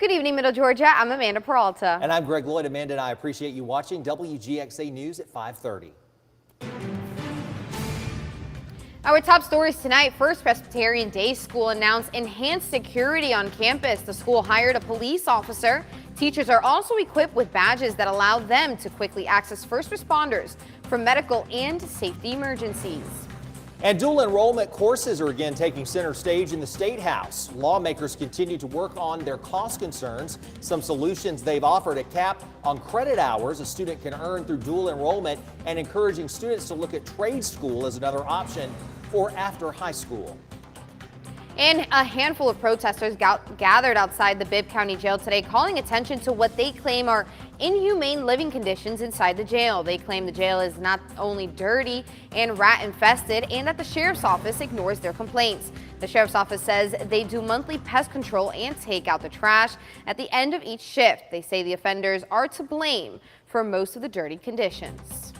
Good evening, Middle Georgia. I'm Amanda Peralta. And I'm Greg Lloyd. Amanda and I appreciate you watching WGXA News at 5:30. Our top stories tonight. First Presbyterian Day School announced enhanced security on campus. The school hired a police officer. Teachers are also equipped with badges that allow them to quickly access first responders for medical and safety emergencies. And dual enrollment courses are again taking center stage in the State House. Lawmakers continue to work on their cost concerns. Some solutions they've offered: a cap on credit hours a student can earn through dual enrollment, and encouraging students to look at trade school as another option for after high school. And a handful of protesters gathered outside the Bibb County Jail today, calling attention to what they claim are inhumane living conditions inside the jail. They claim the jail is not only dirty and rat infested, and that the sheriff's office ignores their complaints. The sheriff's office says they do monthly pest control and take out the trash at the end of each shift. They say the offenders are to blame for most of the dirty conditions.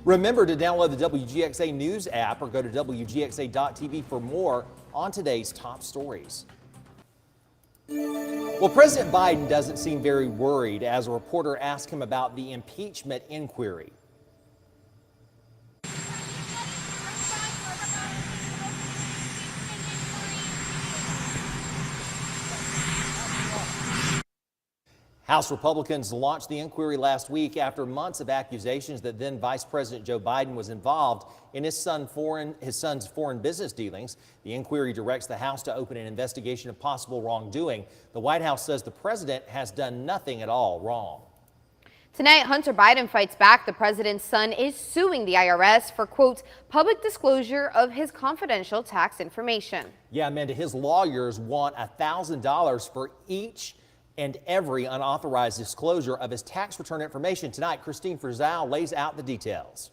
Remember to download the WGXA News app or go to WGXA.tv for more on today's top stories. Well, President Biden doesn't seem very worried as a reporter asked him about the impeachment inquiry. House Republicans launched the inquiry last week after months of accusations that then Vice President Joe Biden was involved in his son's foreign business dealings. The inquiry directs the House to open an investigation of possible wrongdoing. The White House says the president has done nothing at all wrong. Tonight, Hunter Biden fights back. The president's son is suing the IRS for, quote, public disclosure of his confidential tax information. Yeah, Amanda, his lawyers want $1,000 for each and every unauthorized disclosure of his tax return information. Tonight, Christine Frizzell lays out the details.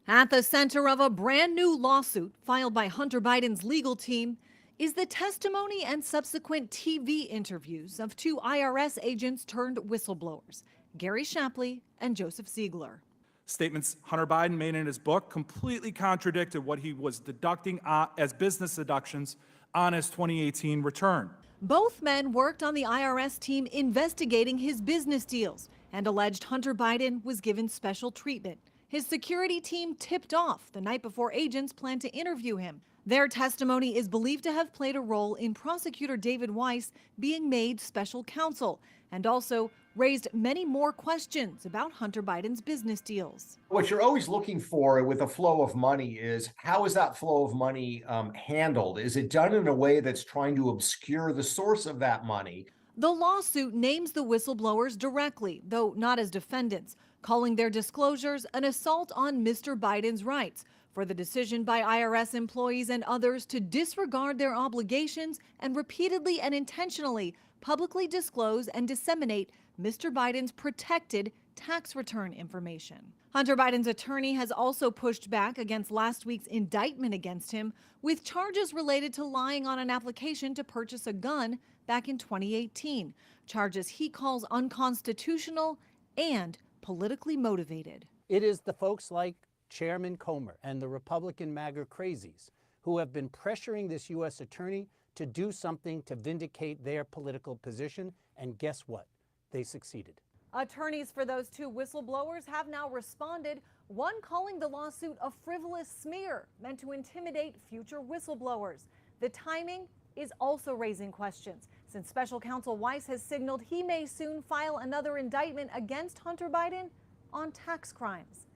At the center of a brand new lawsuit filed by Hunter Biden's legal team is the testimony and subsequent TV interviews of two IRS agents turned whistleblowers, Gary Shapley and Joseph Ziegler. Statements Hunter Biden made in his book completely contradicted what he was deducting as business deductions on his 2018 return. Both men worked on the IRS team investigating his business deals and alleged Hunter Biden was given special treatment. His security team tipped off the night before agents planned to interview him. Their testimony is believed to have played a role in prosecutor David Weiss being made special counsel, and also raised many more questions about Hunter Biden's business deals. What you're always looking for with a flow of money is, how is that flow of money handled? Is it done in a way that's trying to obscure the source of that money? The lawsuit names the whistleblowers directly, though not as defendants, calling their disclosures an assault on Mr. Biden's rights for the decision by IRS employees and others to disregard their obligations and repeatedly and intentionally publicly disclose and disseminate Mr. Biden's protected tax return information. Hunter Biden's attorney has also pushed back against last week's indictment against him with charges related to lying on an application to purchase a gun back in 2018, charges he calls unconstitutional and politically motivated. It is the folks like Chairman Comer and the Republican MAGA crazies who have been pressuring this U.S. attorney to do something to vindicate their political position, and guess what? They succeeded. Attorneys for those two whistleblowers have now responded, one calling the lawsuit a frivolous smear meant to intimidate future whistleblowers. The timing is also raising questions, since special counsel Weiss has signaled he may soon file another indictment against Hunter Biden on tax crimes.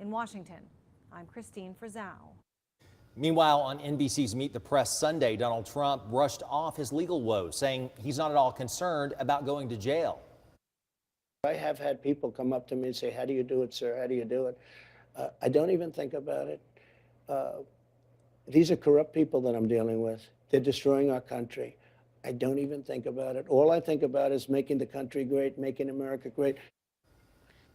In Washington, I'm Christine Frizzell. Meanwhile, on NBC's Meet the Press Sunday, Donald Trump brushed off his legal woes, saying he's not at all concerned about going to jail. I have had people come up to me and say, how do you do it, sir? How do you do it? I don't even think about it. These are corrupt people that I'm dealing with. They're destroying our country. I don't even think about it. All I think about is making the country great, making America great.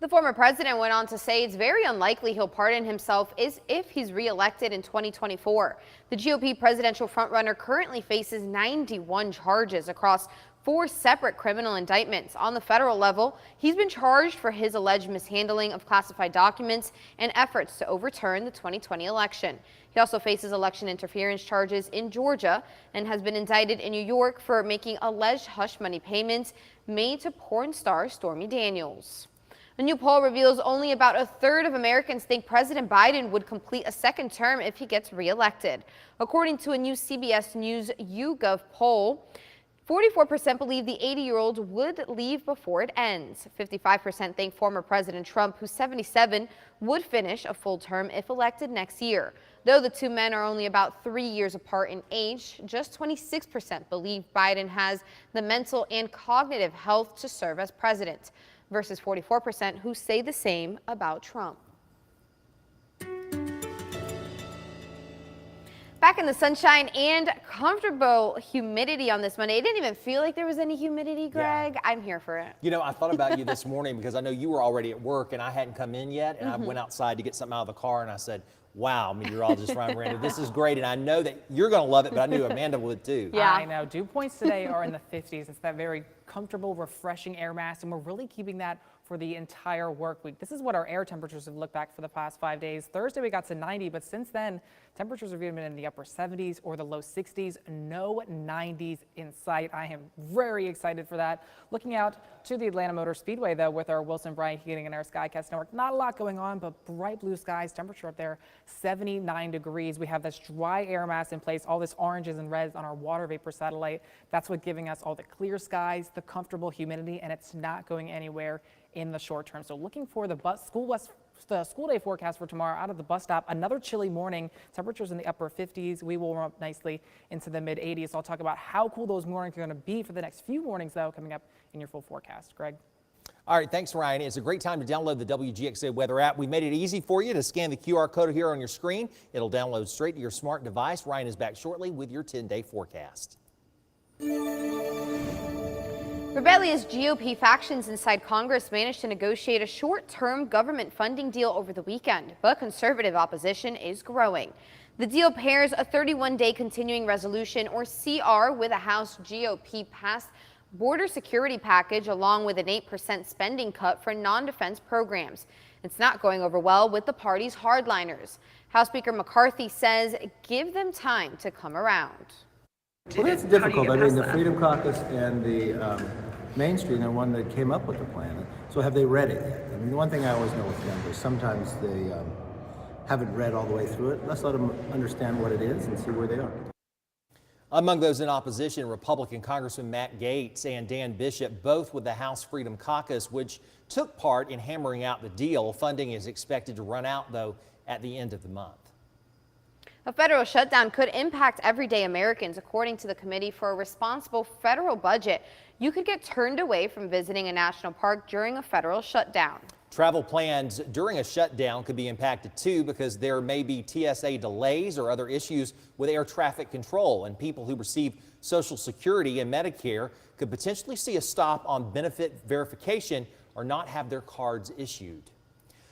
The former president went on to say it's very unlikely he'll pardon himself if he's reelected in 2024. The GOP presidential frontrunner currently faces 91 charges across 4 separate criminal indictments. On the federal level, he's been charged for his alleged mishandling of classified documents and efforts to overturn the 2020 election. He also faces election interference charges in Georgia and has been indicted in New York for making alleged hush money payments made to porn star Stormy Daniels. A new poll reveals only about a third of Americans think President Biden would complete a second term if he gets reelected. According to a new CBS News YouGov poll, 44% believe the 80-year-old would leave before it ends. 55% think former President Trump, who's 77, would finish a full term if elected next year. Though the two men are only about 3 years apart in age, just 26% believe Biden has the mental and cognitive health to serve as president, versus 44% who say the same about Trump. Back in the sunshine and comfortable humidity on this Monday. It didn't even feel like there was any humidity, Greg. Yeah. I'm here for it. You know, I thought about you this morning because I know you were already at work and I hadn't come in yet. And I went outside to get something out of the car and I said, wow, meteorologist Ryan Miranda, this is great. And I know that you're going to love it, but I knew Amanda would too. Yeah, I know. Dew points today are in the 50s. It's that very comfortable, refreshing air mass, and we're really keeping that for the entire work week. This is what our air temperatures have looked back for the past 5 days. Thursday we got to 90, but since then temperatures have been in the upper 70s or the low 60s. No 90s in sight. I am very excited for that. Looking out to the Atlanta Motor Speedway though, with our Wilson Bryant Heating and Air Skycast Network, not a lot going on, but bright blue skies. Temperature up there 79 degrees. We have this dry air mass in place, all this oranges and reds on our water vapor satellite. That's what giving us all the clear skies, the comfortable humidity, and it's not going anywhere in the short term. So looking for the school day forecast for tomorrow out of the bus stop. Another chilly morning, temperatures in the upper 50s. We will warm up nicely into the mid 80s. So I'll talk about how cool those mornings are going to be for the next few mornings though, coming up in your full forecast. Greg. All right, thanks Ryan. It's a great time to download the WGXA weather app. We made it easy for you to scan the QR code here on your screen. It'll download straight to your smart device. Ryan is back shortly with your 10-day forecast. Rebellious GOP factions inside Congress managed to negotiate a short-term government funding deal over the weekend, but conservative opposition is growing. The deal pairs a 31-day continuing resolution, or CR, with a House GOP-passed border security package along with an 8% spending cut for non-defense programs. It's not going over well with the party's hardliners. House Speaker McCarthy says give them time to come around. Well, it's difficult. I mean, the Freedom Caucus and the Main Street are one that came up with the plan. So have they read it yet? I mean, the one thing I always know with them is sometimes they haven't read all the way through it. Let's let them understand what it is and see where they are. Among those in opposition, Republican Congressman Matt Gaetz and Dan Bishop, both with the House Freedom Caucus, which took part in hammering out the deal. Funding is expected to run out, though, at the end of the month. A federal shutdown could impact everyday Americans. According to the Committee for a Responsible Federal Budget, you could get turned away from visiting a national park during a federal shutdown. Travel plans during a shutdown could be impacted too because there may be TSA delays or other issues with air traffic control, and people who receive Social Security and Medicare could potentially see a stop on benefit verification or not have their cards issued.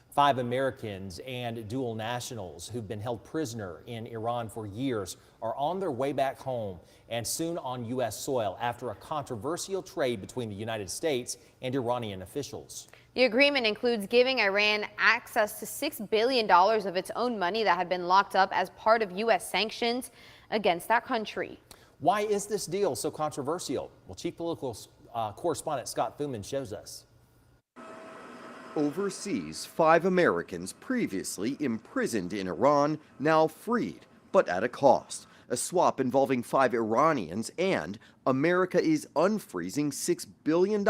5 Americans and dual nationals who've been held prisoner in Iran for years are on their way back home and soon on U.S. soil after a controversial trade between the United States and Iranian officials. The agreement includes giving Iran access to $6 billion of its own money that had been locked up as part of U.S. sanctions against that country. Why is this deal so controversial? Well, Chief Political Correspondent Scott Thuman shows us. Overseas, 5 Americans previously imprisoned in Iran now freed, but at a cost. A swap involving 5 Iranians, and America is unfreezing $6 billion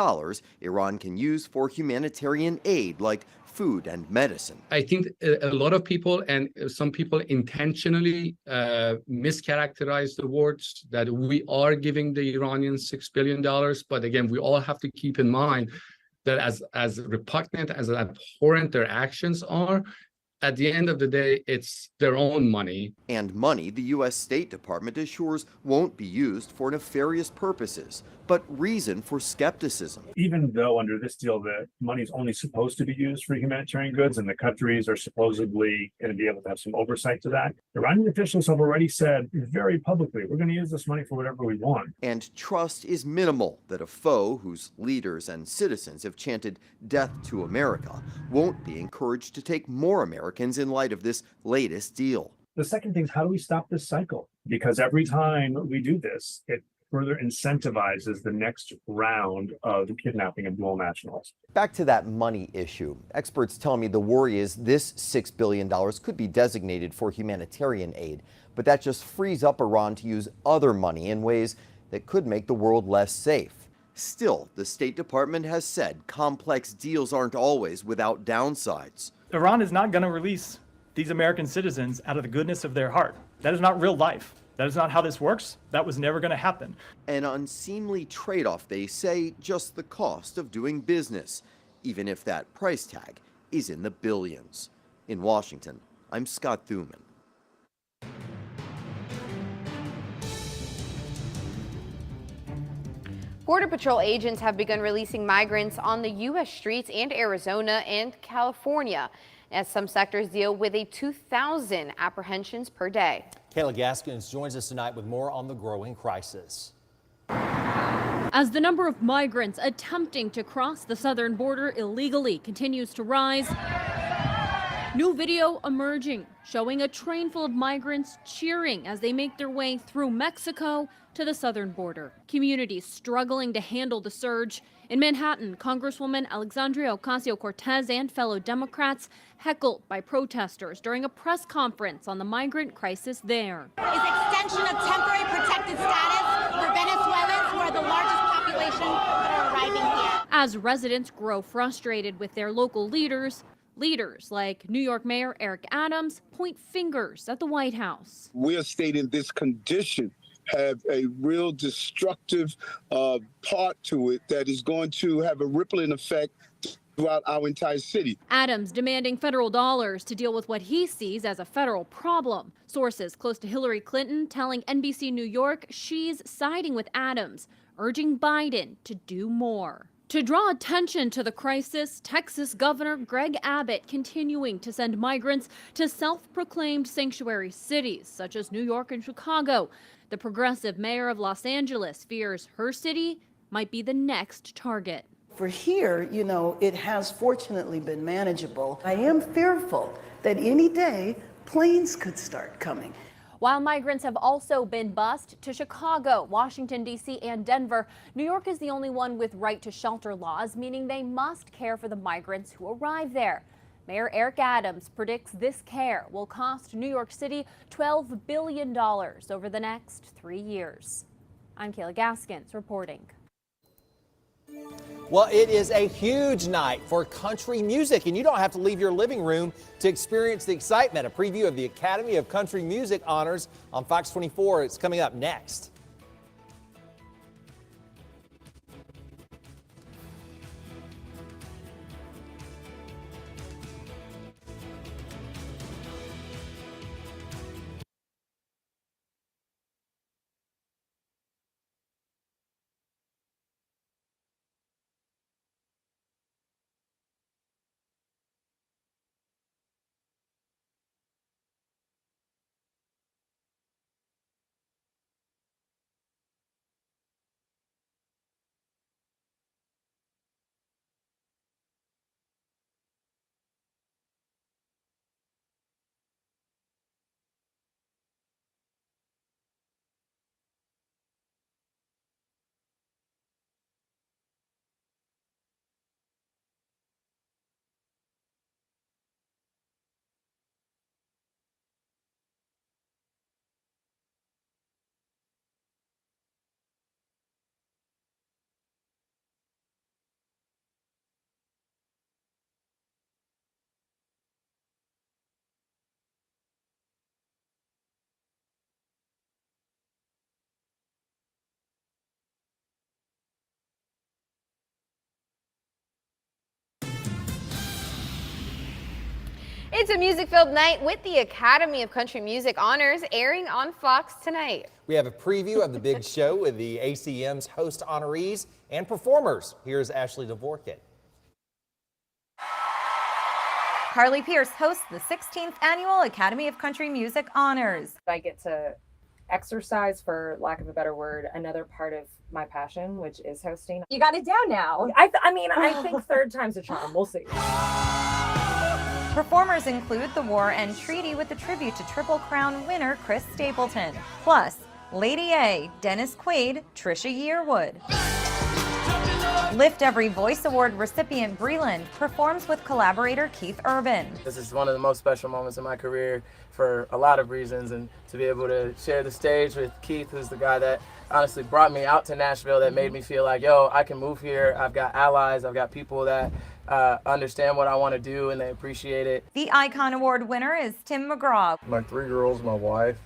Iran can use for humanitarian aid like food and medicine. I think a lot of people, and some people intentionally mischaracterize the words that we are giving the Iranians $6 billion. But again, we all have to keep in mind that as repugnant, as abhorrent their actions are, at the end of the day, it's their own money. And money the U.S. State Department assures won't be used for nefarious purposes. but reason for skepticism. Even though under this deal, the money is only supposed to be used for humanitarian goods and the countries are supposedly going to be able to have some oversight to that, Iranian officials have already said very publicly, we're going to use this money for whatever we want. And trust is minimal that a foe whose leaders and citizens have chanted death to America won't be encouraged to take more Americans in light of this latest deal. The second thing is, how do we stop this cycle? Because every time we do this, it further incentivizes the next round of kidnapping of dual nationals. Back to that money issue. Experts tell me the worry is this $6 billion could be designated for humanitarian aid, but that just frees up Iran to use other money in ways that could make the world less safe. Still, the State Department has said complex deals aren't always without downsides. Iran is not going to release these American citizens out of the goodness of their heart. That is not real life. That is not how this works. That was never going to happen. An unseemly trade-off, they say, just the cost of doing business, even if that price tag is in the billions. In Washington, I'm Scott Thuman. Border Patrol agents have begun releasing migrants on the U.S. streets in Arizona and California, as some sectors deal with 2,000 apprehensions per day. Kayla Gaskins joins us tonight with more on the growing crisis. As the number of migrants attempting to cross the southern border illegally continues to rise, new video emerging showing a train full of migrants cheering as they make their way through Mexico to the southern border. Communities struggling to handle the surge. In Manhattan, Congresswoman Alexandria Ocasio-Cortez and fellow Democrats heckled by protesters during a press conference on the migrant crisis there. Is extension of temporary protected status for Venezuelans, who are the largest population that are arriving here. As residents grow frustrated with their local leaders like New York Mayor Eric Adams point fingers at the White House. We are stating this condition have a real destructive part to it that is going to have a rippling effect throughout our entire city. Adams demanding federal dollars to deal with what he sees as a federal problem. Sources close to Hillary Clinton telling NBC New York she's siding with Adams, urging Biden to do more. To draw attention to the crisis, Texas Governor Greg Abbott continuing to send migrants to self-proclaimed sanctuary cities such as New York and Chicago. The progressive mayor of Los Angeles fears her city might be the next target. For here, it has fortunately been manageable. I am fearful that any day planes could start coming. While migrants have also been bused to Chicago, Washington, D.C., and Denver, New York is the only one with right to shelter laws, meaning they must care for the migrants who arrive there. Mayor Eric Adams predicts this care will cost New York City $12 billion over the next 3 years. I'm Kayla Gaskins reporting. Well, it is a huge night for country music, and you don't have to leave your living room to experience the excitement. A preview of the Academy of Country Music honors on Fox 24. It's coming up next. It's a music-filled night with the Academy of Country Music honors airing on Fox tonight. We have a preview of the big show with the ACM's host honorees and performers. Here's Ashley Dvorkin. Carly Pierce hosts the 16th Annual Academy of Country Music Honors. I get to exercise, for lack of a better word, another part of my passion, which is hosting. You got it down now. I think third time's a charm. We'll see. Performers include The War and Treaty with a tribute to Triple Crown winner Chris Stapleton. Plus, Lady A, Dennis Quaid, Trisha Yearwood. Lift Every Voice Award recipient Breland performs with collaborator Keith Urban. This is one of the most special moments in my career for a lot of reasons, and to be able to share the stage with Keith, who's the guy that honestly brought me out to Nashville, that made me feel like, yo, I can move here. I've got allies, I've got people that understand what I want to do, and they appreciate it. The Icon Award winner is Tim McGraw. My 3 girls, my wife,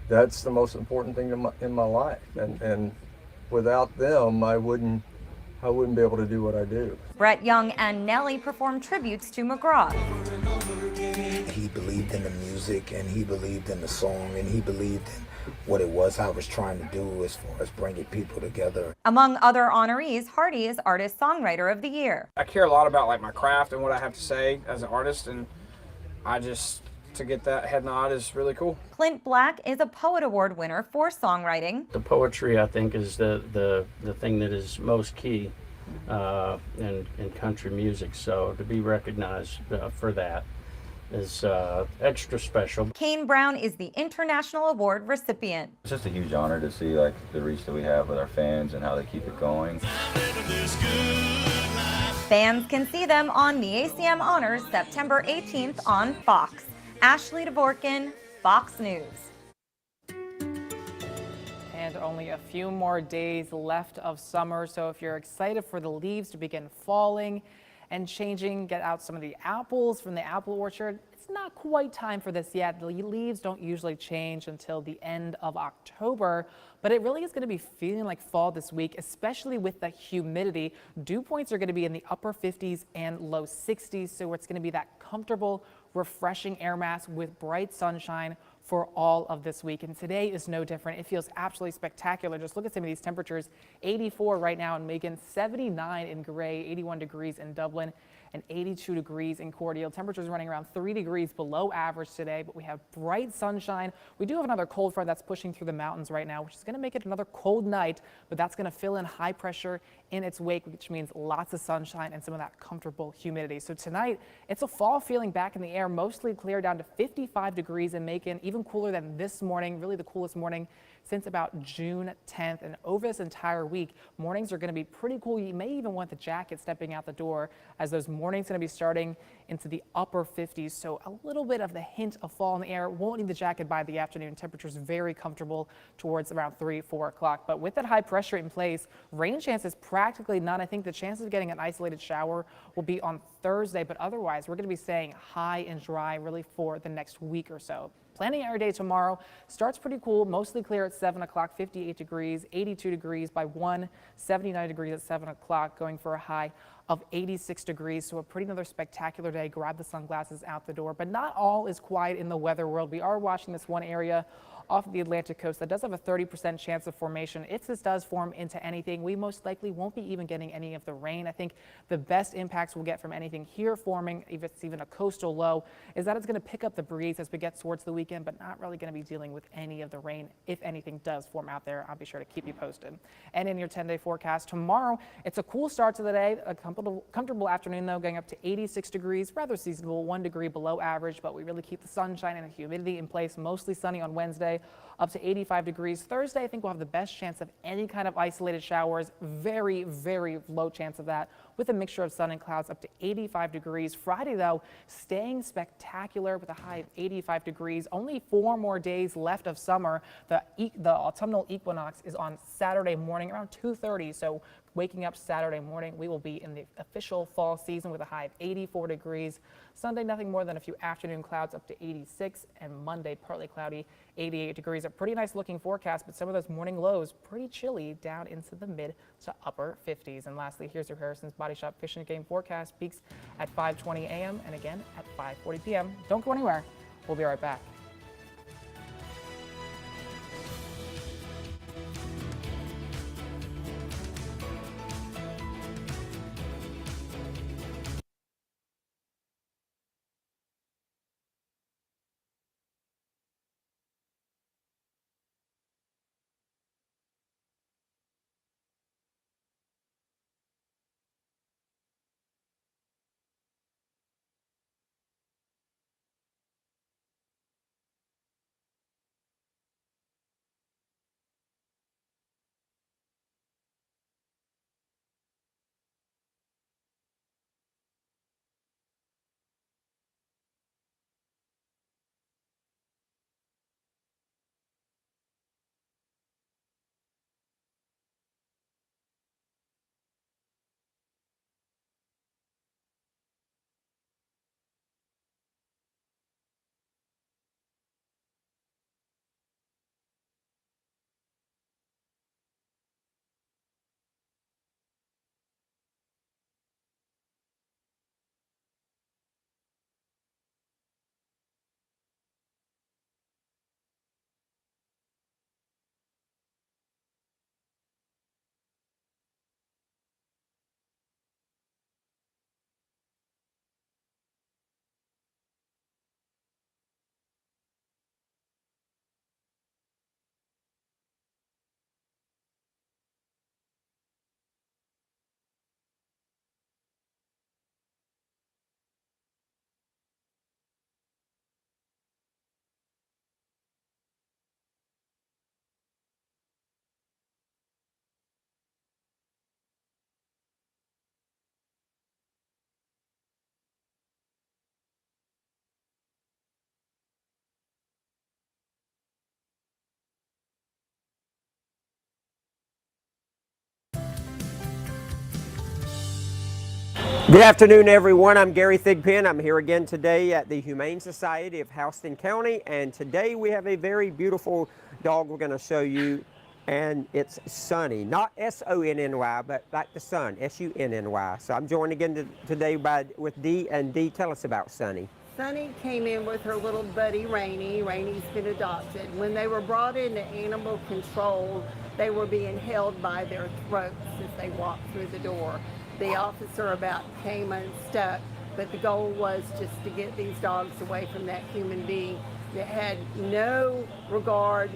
that's the most important thing in my life, and without them, I wouldn't be able to do what I do. Brett Young and Nelly perform tributes to McGraw. He believed in the music, and he believed in the song, and he believed in what it was I was trying to do as far as bringing people together. Among other honorees, Hardy is Artist Songwriter of the Year. I care a lot about my craft and what I have to say as an artist, and to get that head nod is really cool. Clint Black is a Poet Award winner for songwriting. The poetry, I think, is the thing that is most key in country music. So to be recognized for that is extra special. Kane Brown is the International Award recipient. It's just a huge honor to see the reach that we have with our fans and how they keep it going. Fans can see them on the ACM Honors September 18th on Fox. Ashley Dvorkin, Fox News. And only a few more days left of summer, so if you're excited for the leaves to begin falling and changing, get out some of the apples from the apple orchard. It's not quite time for this yet. The leaves don't usually change until the end of October, but it really is going to be feeling like fall this week, especially with the humidity. Dew points are going to be in the upper 50s and low 60s, so it's going to be that comfortable, refreshing air mass with bright sunshine for all of this week. And today is no different. It feels absolutely spectacular. Just look at some of these temperatures. 84 right now in Macon, 79 in Gray, 81 degrees in Dublin, and 82 degrees in Cordele. Temperatures running around 3 degrees below average today, but we have bright sunshine. We do have another cold front that's pushing through the mountains right now, which is going to make it another cold night, but that's going to fill in high pressure in its wake, which means lots of sunshine and some of that comfortable humidity. So tonight, it's a fall feeling back in the air, mostly clear down to 55 degrees in Macon, even cooler than this morning, really the coolest morning since about June 10th. And over this entire week, mornings are going to be pretty cool. You may even want the jacket stepping out the door, as those mornings going to be starting into the upper 50s. So a little bit of the hint of fall in the air. Won't need the jacket by the afternoon. Temperatures very comfortable towards around 3, 4 o'clock. But with that high pressure in place, rain chances practically none. I think the chances of getting an isolated shower will be on Thursday, but otherwise we're going to be staying high and dry really for the next week or so. Planning our day tomorrow starts pretty cool, mostly clear at 7 o'clock, 58 degrees, 82 degrees by 1, 79 degrees at 7 o'clock, going for a high of 86 degrees. So a pretty another spectacular day. Grab the sunglasses out the door. But not all is quiet in the weather world. We are watching this one area off the Atlantic coast that does have a 30% chance of formation. If this does form into anything, we most likely won't be even getting any of the rain. I think the best impacts we'll get from anything here forming, if it's even a coastal low, is that it's going to pick up the breeze as we get towards the weekend, but not really going to be dealing with any of the rain. If anything does form out there, I'll be sure to keep you posted. And in your 10-day forecast tomorrow, it's a cool start to the day, a comfortable afternoon though, going up to 86 degrees, rather seasonable, 1 degree below average, but we really keep the sunshine and the humidity in place. Mostly sunny on Wednesday, up to 85 degrees. Thursday, I think we'll have the best chance of any kind of isolated showers. Very, very low chance of that, with a mixture of sun and clouds up to 85 degrees. Friday, though, staying spectacular with a high of 85 degrees. Only 4 more days left of summer. The autumnal equinox is on Saturday morning around 2:30. So waking up Saturday morning, we will be in the official fall season with a high of 84 degrees. Sunday, nothing more than a few afternoon clouds up to 86, and Monday, partly cloudy, 88 degrees. A pretty nice looking forecast, but some of those morning lows pretty chilly down into the mid to upper 50s. And lastly, here's your Harrison's Body Shop Fish and Game forecast. Peaks at 5:20 a.m. and again at 5:40 p.m. Don't go anywhere. We'll be right back. Good afternoon, everyone. I'm Gary Thigpen. I'm here again today at the Humane Society of Houston County, and today we have a very beautiful dog we're going to show you, and it's Sunny. Not S-O-N-N-Y, but like the sun, S-U-N-N-Y. So I'm joined again today with Dee, and Dee, tell us about Sunny. Sunny came in with her little buddy Rainey. Rainey's been adopted. When they were brought into animal control, they were being held by their throats as they walked through the door. The officer about came unstuck, but the goal was just to get these dogs away from that human being that had no regard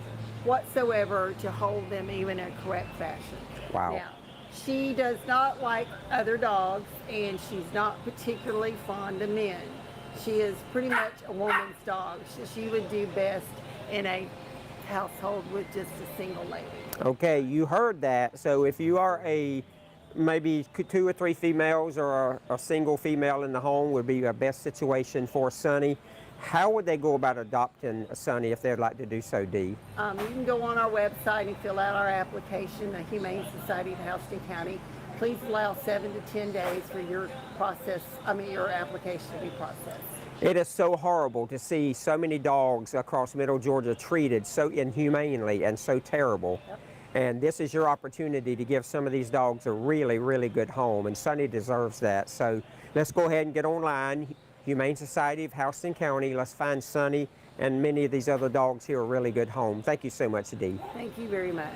whatsoever to hold them even in a correct fashion. Wow. Now, she does not like other dogs, and she's not particularly fond of men. She is pretty much a woman's dog. She would do best in a household with just a single lady. Okay, you heard that. So if you are maybe 2 or 3 females or a single female in the home would be a best situation for Sunny. How would they go about adopting a Sunny if they'd like to do so, Dee? You can go on our website and fill out our application, the Humane Society of Houston County. Please allow 7 to 10 days for your your application to be processed. It is so horrible to see so many dogs across Middle Georgia treated so inhumanely and so terrible. Yep. And this is your opportunity to give some of these dogs a really, really good home, and Sunny deserves that. So let's go ahead and get online, Humane Society of Houston County. Let's find Sunny and many of these other dogs here a really good home. Thank you so much, Dee. Thank you very much.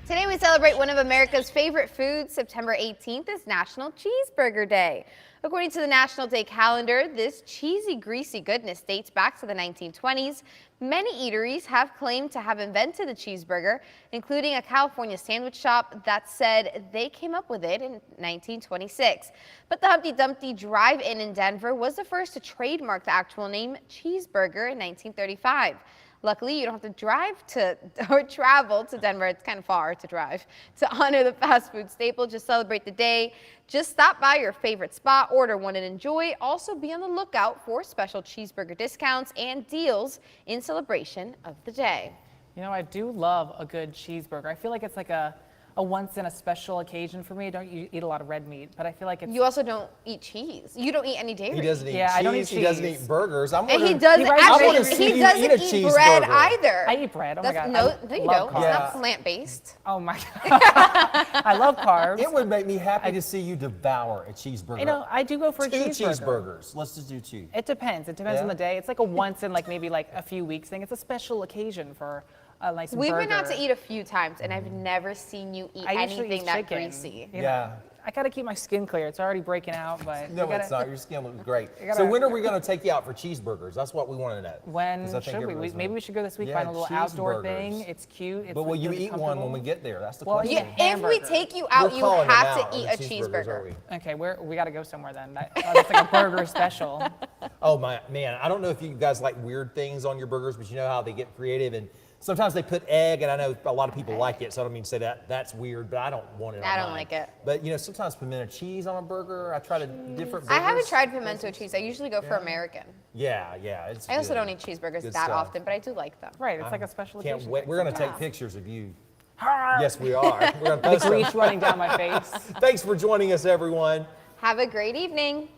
Today we celebrate one of America's favorite foods. September 18th is National Cheeseburger Day. According to the National Day calendar, this cheesy, greasy goodness dates back to the 1920s. Many eateries have claimed to have invented the cheeseburger, including a California sandwich shop that said they came up with it in 1926. But the Humpty Dumpty Drive-In in Denver was the first to trademark the actual name cheeseburger in 1935. Luckily, you don't have to drive to or travel to Denver. It's kind of far to drive to honor the fast food staple. Just celebrate the day. Just stop by your favorite spot, order one and enjoy. Also be on the lookout for special cheeseburger discounts and deals in celebration of the day. You know, I do love a good cheeseburger. I feel like it's like a once in a special occasion for me. I don't eat a lot of red meat, but I feel like it's... You also don't eat cheese. You don't eat any dairy. He doesn't eat cheese. I don't eat He doesn't eat burgers. And he doesn't eat bread either. I eat bread. Oh my God. No, you don't. Carbs. It's not plant-based. Oh my God. I love carbs. It would make me happy to see you devour a cheeseburger. You know, I do go for a cheeseburger. 2 cheeseburgers. Let's just do 2. It depends. It depends on the day. It's like a once in maybe a few weeks thing. It's a special occasion for a nice burger. We've been out to eat a few times, and I've never seen you eat anything that greasy. You know, I gotta keep my skin clear. It's already breaking out, but no, it's not. Your skin looks great. So when are we going to take you out for cheeseburgers? That's what we want to know. When should we? Maybe we should go this week. Find a little outdoor thing. It's cute. But will you eat one when we get there? That's the question. Yeah, if we take you out, you have to eat a cheeseburger. Okay, we got to go somewhere then. That's like a burger special. Oh man, I don't know if you guys like weird things on your burgers, but you know how they get creative and Sometimes they put egg, and I know a lot of people like it, so I don't mean to say that that's weird, but I don't want it on I don't mine. like it. But you know, sometimes pimento cheese on a burger. I try to different burgers. I haven't tried pimento cheese. I usually go for American. Yeah, it's I also good. don't eat cheeseburgers Good that stuff. often, but I do like them. Right, it's like a special Can't occasion. wait. We're going to take pictures of you. Yes, we are. We're going to The post them. grease running down my face. Thanks for joining us, everyone. Have a great evening.